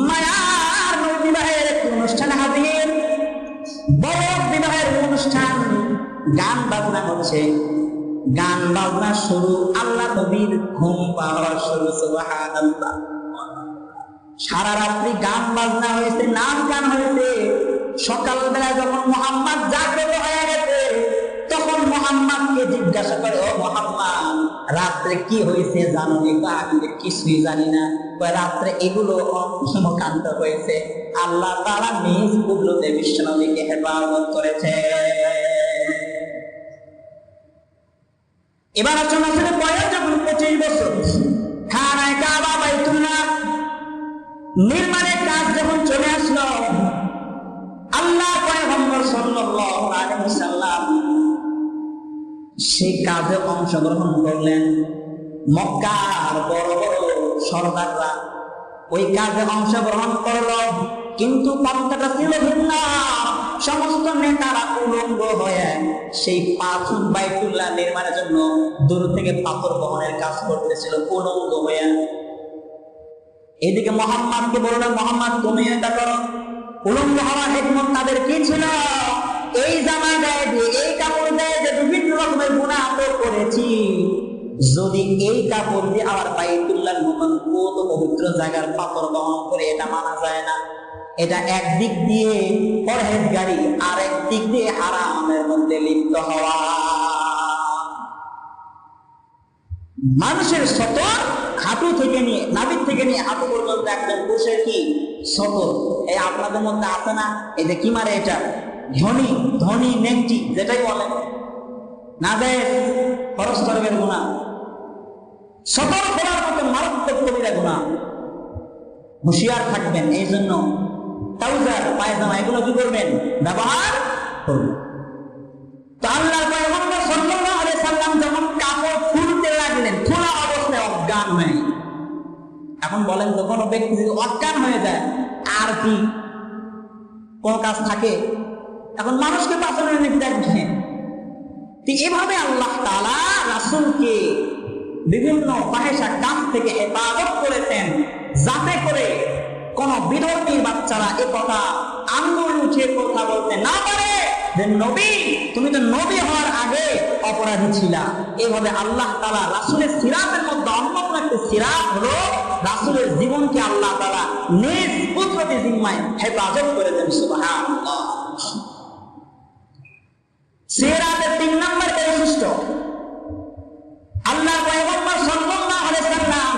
মায়ার নবী বিবাহের অনুষ্ঠানে হাজির। বড় বিবাহের অনুষ্ঠান, গান বাজনা হচ্ছে, গান বাজনা শুরু, আল্লাহ নবীর ঘুম পাওয়া শুরু। সুবহানাল্লাহ। সারা রাত্রি গান বাজনা হয়েছে, নাচ গান হয়েছে। সকালবেলা যখন মুহাম্মদ জাগ্রত হয়ে গেছে, তখন মুহাম্মদকে জিজ্ঞাসা করে, ও মুহাম্মদ, রাত্রে কি হয়েছে জানো নি? আমি কিছুই জানি না। রাত্রে এগুলো কর্মকাণ্ড হয়েছে। আল্লাহ তাআলা নিজ কুদরতে বিশ্বনবীকে হেফাজত করেছে। এবার আসলে বয়স যখন 25 বছর, খানায়ে কাবা বাইতুল্লাহ নির্মাণের কাজ যখন চলে আসলো, আল্লাহ পয়গম্বর সাল্লাল্লাহু আলাইহি ওয়াসাল্লাম সেই কাজে অংশগ্রহণ করলেন। মক্কার বড় বড় সরদাররা ওই কাজে অংশগ্রহণ করলো, কিন্তু পন্থাটা ছিল ভিন্ন। সমস্ত নেতারা উলঙ্গ হয়ে সেই পাথর বাইতুল্লাহ নির্মাণের জন্য দূর থেকে পাথর বহনের কাজ করতেছিল, উলঙ্গ হয়ে। এদিকে মুহাম্মদকে বলল, মুহাম্মদ তুমি এটা করো। উলঙ্গ হওয়ার হিকমত তাদের কি ছিল? এই জামা গায়ে দিয়ে, এই কাপড় গায়ে যে বিভিন্ন রকমের গুনাহ তো করেছি, যদি এই কাপড় দিয়ে আবার বাইতুল্লাহ নতুন কত পবিত্র জায়গার পাথর বহন করে, এটা মানা যায় না। এটা একদিক দিয়ে পরহেজগারি, আর একদিক দিয়ে হারামের মধ্যে লিপ্ত হওয়া। মানুষের সতর হাঁটু থেকে নিয়ে, নাভির থেকে নিয়ে হাঁটু পর্যন্ত একজন পুরুষের কি সতর, এই আপনাদের মধ্যে আছে না? এই যে কি মারে, এটা ধনী নেংটি যেটাই বলেন না, যায় খরচ করবেন গুনাহ। সতর করার মতো মারাত্মক কবিরা গুনাহ, হুঁশিয়ার থাকবেন। এই জন্য ট্রাউজার, পায়জামা এগুলো কি করবেন? ব্যবহার করবেন। তো আল্লাহর পয়গম্বর সাল্লাল্লাহু আলাইহি সাল্লাম যখন কাপড় খুলতে লাগলেন, খোলা অবস্থায় অজ্ঞান হয়ে। এখন বলেন তো, কোনো ব্যক্তি যদি অজ্ঞান হয়ে যায় আর কি কোন কাজ থাকে? এখন মানুষকে বাঁচানোর দেখেন, এভাবে আল্লাহ তাআলা রাসূলকে বিভিন্ন ফাহিশার কাজ থেকে হেফাজত করেছেন, যাতে করে কোন বিধর্মী বাচ্চারা এ কথা আঙ্গুল উঠিয়ে কথা বলতে না পারে যে নবী, তুমি তো নবী হওয়ার আগে অপরাধী ছিলা। এভাবে আল্লাহ তাআলা রাসূলের সিরাতের মধ্যে অন্যতম একটা সিরাত হলো রাসূলের জীবনকে আল্লাহ তাআলা নিজ কুদরতি জিম্মায় হেফাজত করেছেন। সুবহানাল্লাহ। সিরাতের 3 নম্বর বৈশিষ্ট্য, আল্লাহ পয়গম্বর সাল্লাল্লাহু আলাইহি সাল্লাম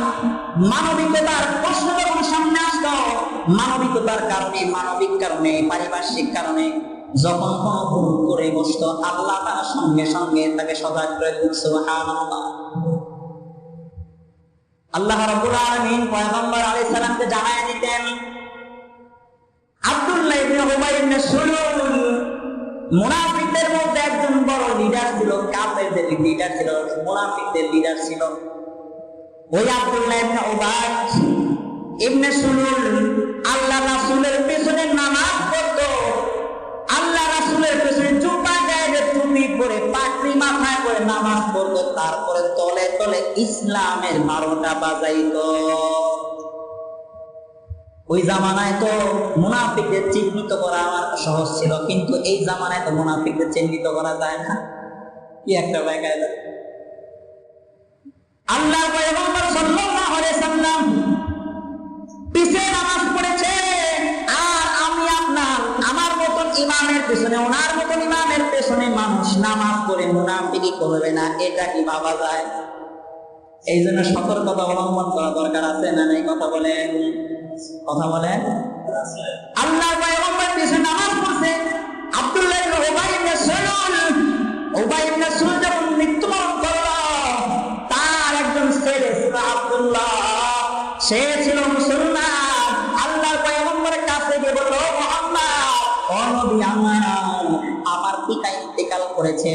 মানবিকতার প্রশ্ন যখন সামনে আসতো, মানবিকতার কারণে, মানবিক কারণে, পারিপার্শ্বিক কারণে যখন কোনো ভুল করে বসতো, আল্লাহ তাআলা সঙ্গে সঙ্গে তাকে সজাগ করে দিতেন। সুবহানাল্লাহ। আল্লাহ রাব্বুল আলামিন পয়গম্বর আলাইহিস সালামকে জানায় দিতেন, আব্দুল্লাহ ইবনে উবাই ইবনে সুলুল মুনাফিকদের মধ্যে একজন বড় লিডার ছিল, কাফেরদের লিডার ছিল, মুনাফিকদের লিডার ছিল। ওই আব্দুল্লাহ ইবনে উবাই ইবনে সুলুল আল্লাহ রাসূলের পেছনে নামাজ পড়তো, আল্লাহ রাসূলের পেছনে জুব্বা গায়ে টুপি পরে পাগড়ি মাথায় করে নামাজ পড়তো, তারপরে তলে তলে ইসলামের 12টা বাজাইতো। ওই জামানায় তো মুনাফিকদের চিহ্নিত করা আমার সহজ ছিল, কিন্তু এই জামানায় তো মুনাফিকদের চিহ্নিত করা যায় না। কি একটা ব্যাখ্যা। আল্লাহ পয়গম্বর সাল্লাল্লাহু আলাইহি সাল্লাম পিছে নামাজ পড়েছে, আর আমি আপনার আমার মতন ইমামের পেছনে, ওনার মতন ইমামের পেছনে মানুষ নামাজ পড়ে মুনাফিকি করবে না, এটা কি ভাবা যায়? এই জন্য সতর্কতা অবলম্বন করা দরকার আছে না নাই? কথা বলেন, কথা বলেন। আল্লাহ পয়গম্বর পিছনে নামাজ পড়ছে, আব্দুল্লাহ ইবনে উবাই ইবনে সুলুল, উবাই ইবনে সুলুল যখন মৃত্যুবরণ করলো, তার একজন ছেলে ছিল আব্দুল্লাহ, সে ছিল মুসলমান। আল্লাহ পয়গম্বরের কাছে গিয়ে বলল, মুহাম্মদ, ও নবী আমার পিতা ইন্তেকাল করেছে,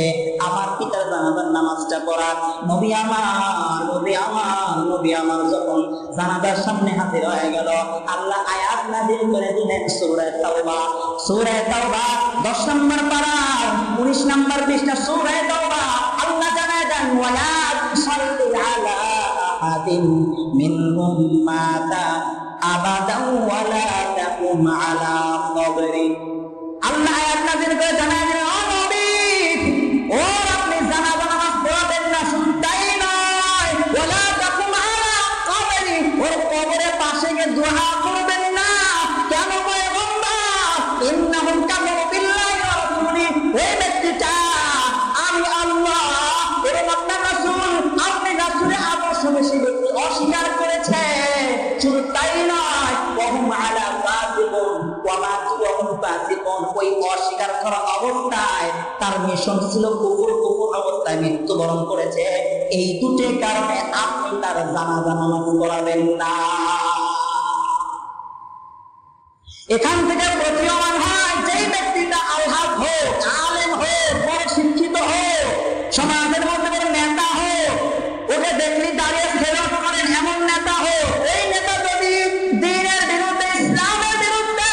আমার পিতার জানাজার নামাজটা পড়া। নবী আমার যখন জানাজার সামনে হাজির হয়ে গেল, আল্লাহ আয়াত নাযিল করে দিলেন সূরা তাওবা। সূরা তাওবা 10 নম্বর পারা 19 নম্বর পৃষ্ঠা সূরা তাওবা। আল্লাহ জানায় দেন, ওয়ালা তুসাল্লি আলা আহাদিন মিনহুম মাতা আবাদান ওয়ালা তাকুম আলা কবরি। আল্লাহ আয়াত নাযিল করে জানায় দিলেন, ও নবী, ও আপনি জানাজা নামাজ পড়াবেন না, শুধু তাই নয়, ওয়ালা তাকুম আলা কবরি, ওর কবরের পাশে গিয়ে দোয়া করবেন না। কেন পয়গম্বর? ইন্নাহুম কাফারু বিল্লাহি ওয়া রাসূলিহি, ওই ব্যক্তিটা আমি আল্লাহ এবং আপনার রাসূল, আপনি রাসূলের আদর্শ বেশি অস্বীকার করেছে। শুধু তাই নয়, ওয়াহুম আলা ফাসিকুন ওয়া মাতু ওয়া হুম ফাসিকুন, ওই অস্বীকার করা অবস্থায় তার মিশন ছিল কুফর অবস্থায় মৃত্যুবরণ করেছে। এই দুটি কারণে আপনি তার জানাজা নামাজ পড়াবেন না। এখান থেকে প্রতীয়মান হয়, যেই ব্যক্তিটা আলহাজ হোক, আলেম হোক, বড় শিক্ষিত হোক, সমাজের মধ্যে বড় নেতা হোক, ওকে দেখলি দাঁড়িয়ে খেলাফ করেন এমন নেতা হোক, এই নেতা যদি দ্বীনের বিরুদ্ধে, ইসলামের বিরুদ্ধে,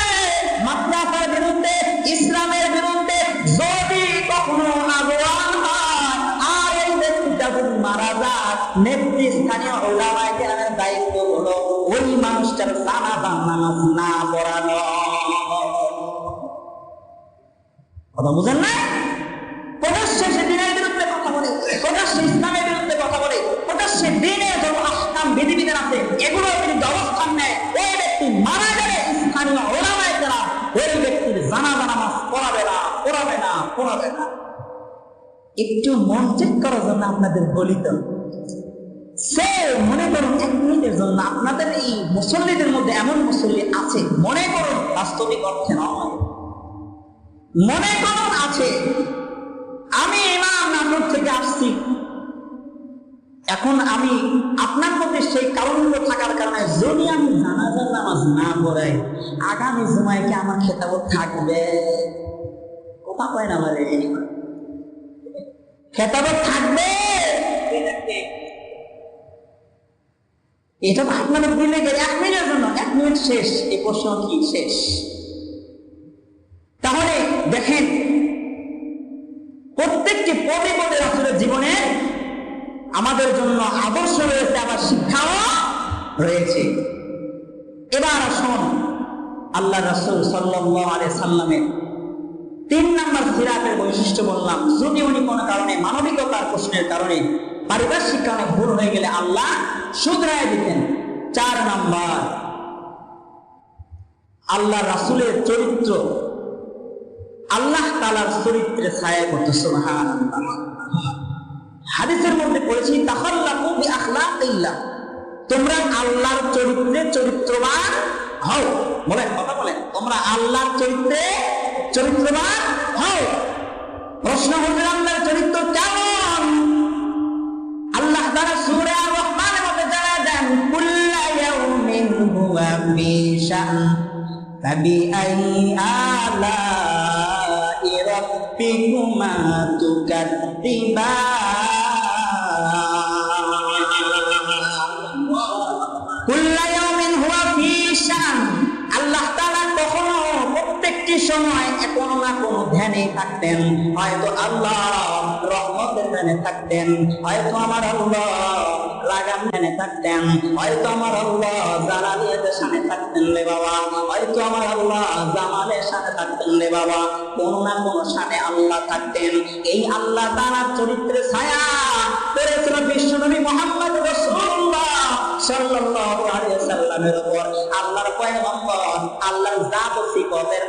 মাদ্রাসার বিরুদ্ধে, ইসলামের বিরুদ্ধে যদি কখনো আগুয়ান হয়, আর এই ব্যক্তিটা যদি মারা যায়, নেতৃস্থানীয় উলামায়ে কেরামের দায়িত্ব হলো ওই মানুষটার জানাজা নামাজ না পড়ানো। কথা বুঝেন না? প্রকাশ্যে সে দ্বীনের বিরুদ্ধে কথা বলে, প্রকাশ্যে ইসলামের বিরুদ্ধে কথা বলে, প্রকাশ্যে দ্বীনের যত আহকাম বিধিবিধান আছে এগুলো তিনি অবস্থান নেয়, ওই ব্যক্তি মারা গেলে স্থানীয় উলামায়ে কেরাম ওই ব্যক্তির জানাজা নামাজ পড়াবে না, পড়াবে না, পড়াবে না। একটু মন চেক করার জন্য আপনাদের বলি তো, সে মনে করুন 1 মিনিটের জন্য আপনাদের এই মুসল্লিদের মধ্যে এমন মুসল্লি আছে, মনে করুন, বাস্তবিক অর্থে নয়, মনে করুন আছে, আমি ইমাম নাটোর থেকে আসছি, এখন আমি আপনার মধ্যে সেই কারণগুলো থাকার কারণে যদি আমি জানাজার নামাজ না পড়াই, আগামী জুমায় কি আমার খেতাবত থাকবে? কথা কয় না বলে, খেতাবত থাকবে? এটা আপনাদের দিলে গেলে 1 মিনিটের জন্য, 1 মিনিট শেষ, এই প্রশ্ন কি শেষ? তাহলে দেখেন, প্রত্যেকটি পদে পদে রাসূলের জীবনে আমাদের জন্য আদর্শ রয়েছে, আবার শিক্ষাও রয়েছে। এবার আসুন আল্লাহ রাসূল সাল্লাল্লাহু আলাইহি সাল্লামের 3 নম্বর সিরাতের বৈশিষ্ট্য বললাম। যদি উনি কোনো কারণে মানবিকতার প্রশ্নের কারণে পারিপার্শ্বিক কারণে ভুল হয়ে গেলে আল্লাহ শুধরায় দিতেন। 4 নম্বর, আল্লাহ রাসূলের চরিত্র আল্লাহ তাআলার চরিত্রে ছায়া করতে। সুবহানাল্লাহ। হাদিসের মধ্যে পড়েছি তাখাল্লাকু বিআখলাকিল্লাহ, তোমরা আল্লাহর চরিত্রে চরিত্রবান হও। বলেন, কথা বলেন, তোমরা আল্লাহর চরিত্রে চরিত্রবান হও। প্রশ্ন হলো আল্লাহর চরিত্র কেমন? আল্লাহ তাআলা সূরা আর-রহমানের মধ্যে জানায় দেন, কুল্লা ইয়াউমিন হুয়া ফি শা'n ফাবিআইয়ি আলা'i রাব্বিকুমা তুকাদ্দিবান। কুল্লা ইয়াউমিন হুয়া ফি শা'n, আল্লাহ তাআলা কখনো প্রত্যেকটি সময় কোনো না কোনো ধ্যানে থাকতেন। হয়তো আল্লাহ রহমতের ধ্যানে থাকতেন, হয়তো আমার আল্লাহ লাগাম ধ্যানে থাকতেন, হয়তো আমার আল্লাহ জালালিয়াতের শানে থাকতেন রে বাবা, হয়তো আমার আল্লাহ জামালের শানে থাকতেন রে বাবা। কোনো না কোনো শানে আল্লাহ থাকতেন। এই আল্লাহ তাআলার চরিত্রে ছায়া পড়েছিল বিশ্বনবী মুহাম্মদ রাসূলুল্লাহ সাল্লাল্লাহু আলাইহি সাল্লামের উপর। আল্লাহর পয়গম্বর আল্লাহর জাত ও সিফাতের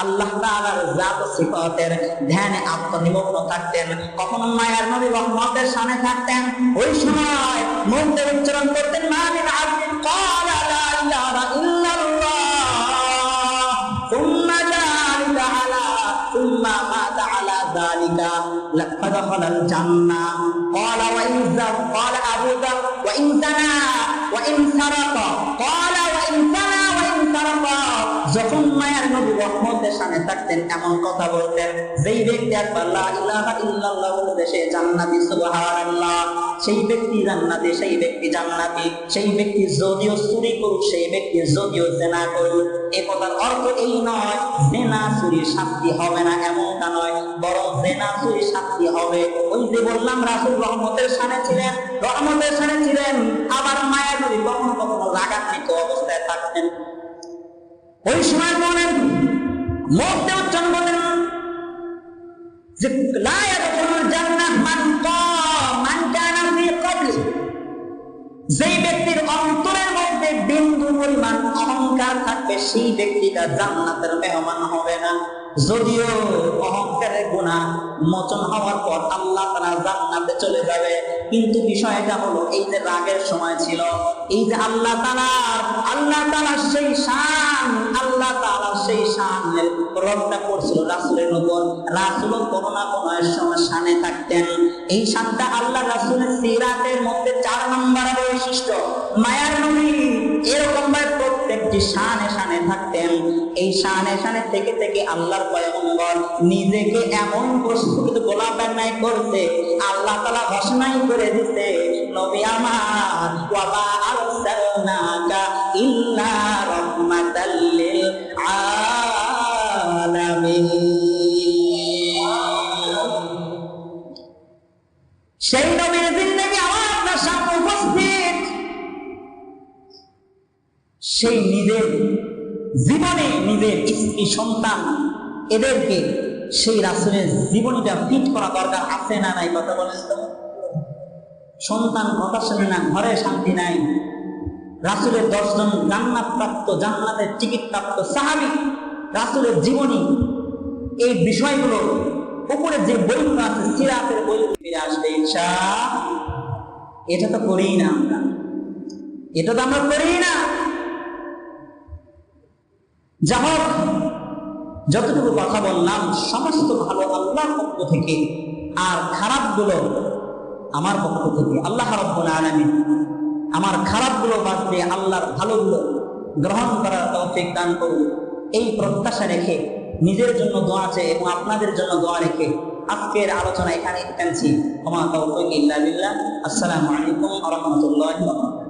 আল্লাহ তাআলার জাত ও সিফাতের ধ্যানে আত্মনিমগ্ন থাকতেন। কখনো মায়ার নবী রহমতের শানে থাকতেন। ওই সময় মুখ দিয়ে উচ্চারণ করতেন, মা মিন আবদিন ক্বালা লা ইলাহা ইল্লাল্লাহ সুম্মা যালিকা আলা সুম্মা মাতা আলা যালিকা লাফাদাখালাল জান্নাহ। ক্বালা ওয়া ইন ক্বালা আবু যার ওয়া ইন জানা ওয়া ইন সারাকা ক্বালা ওয়া ইন জানা ওয়া ইন সারাকা। যখন মায়ার নবী রহমতের শানে থাকতেন এমন কথা বলতেন, যেই ব্যক্তি একবার লা ইলাহা ইল্লাল্লাহ বলতে সে জান্নাতি। সুবহানাল্লাহ। সেই ব্যক্তি জান্নাতি, সেই ব্যক্তি জান্নাতি। সেই ব্যক্তি যদিও চুরি করুক, সেই ব্যক্তি যদিও জেনা করুক, এই কথার অর্থ এই নয় জেনা চুরির শাস্তি হবে না, এমনটা নয়, বরং জেনা চুরির শাস্তি হবে। ওই যে বললাম রাসূল রহমতের শানে ছিলেন, রহমতের শানে ছিলেন, আবার মায়ার নবী কখনো কখনো রাগান্বিত অবস্থায় থাকতেন। ওই সময় বলেন, মুখ দিয়ে উচ্চারণ করেন যে লা ইয়াদখুলুল জান্নাহ মান কানা ফি কবলি, যেই ব্যক্তির অন্তরের মধ্যে বিন্দু পরিমাণ অহংকার থাকবে সেই ব্যক্তিটা জান্নাতের মেহমান হবে না। যদিও অহংকারের গুনাহ মোচন হওয়ার পর আল্লাহ তাআলা জান্নাতে চলে যাবে, কিন্তু বিষয়টা হলো এই যে রাগের সময় ছিল, এই যে আল্লাহ তাআলা সেই শান, আল্লাহ তাআলা সেই শানের রবটা করছিল রাসূলের উপর। রাসূলও কোনো না কোনো সময় শানে থাকতেন। এই শানটা আল্লাহ রাসূলের সিরাতের মধ্যে 4 নম্বর বৈশিষ্ট্য। মায়ার নবী এরকম ভাবে প্রত্যেকটি শানে শানে থাকতেন। এই শানে শানে থেকে থেকে আল্লাহর পয়গম্বর নিজেকে এমন প্রস্তুত গোলাপ বানাই করতে আল্লাহ তাআলা ঘোষণাই করে দিতে, নবী আমার ওয়া মা আরসালনাকা ইল্লা রাহমাতাল লিল আলামিন। সেই নবীর জিন্দেগি আমার আপনার সামনে উপস্থিত। সেই নিজের জীবনে নিজের স্ত্রী সন্তান এদেরকে সেই রাসূলের জীবনীটা ফিট করা দরকার আছে না নাই? কথা বলেন তো। সন্তান কথা শুনে না, ঘরে শান্তি নাই। রাসূলের 10 জন জান্নাত প্রাপ্ত, জান্নাতের টিকিট প্রাপ্ত সাহাবী, রাসূলের জীবনী, এই বিষয়গুলো উপরে যে বইগুলো আছে সিরাতের বইগুলো ফিরে আসবে ইনশাআল্লাহ। এটা তো করিই না আমরা, এটা তো আমরা করিই না। যা হোক, যতটুকু কথা বললাম সমস্ত ভালো আল্লাহর পক্ষ থেকে, আর খারাপগুলো আমার পক্ষ থেকে। আল্লাহ রাব্বুল আলামিন আমার খারাপগুলো বাদ দিয়ে আল্লাহর ভালোগুলো গ্রহণ করার তৌফিক দান করুন, এই প্রত্যাশা রেখে নিজের জন্য দোয়া চেয়ে এবং আপনাদের জন্য দোয়া রেখে আজকের আলোচনা এখানে টানছি। ওয়া মা তাওফীক ইল্লা বিল্লাহ। আসসালামু আলাইকুম ওয়া রাহমাতুল্লাহি ওয়া বারাকাতুহু।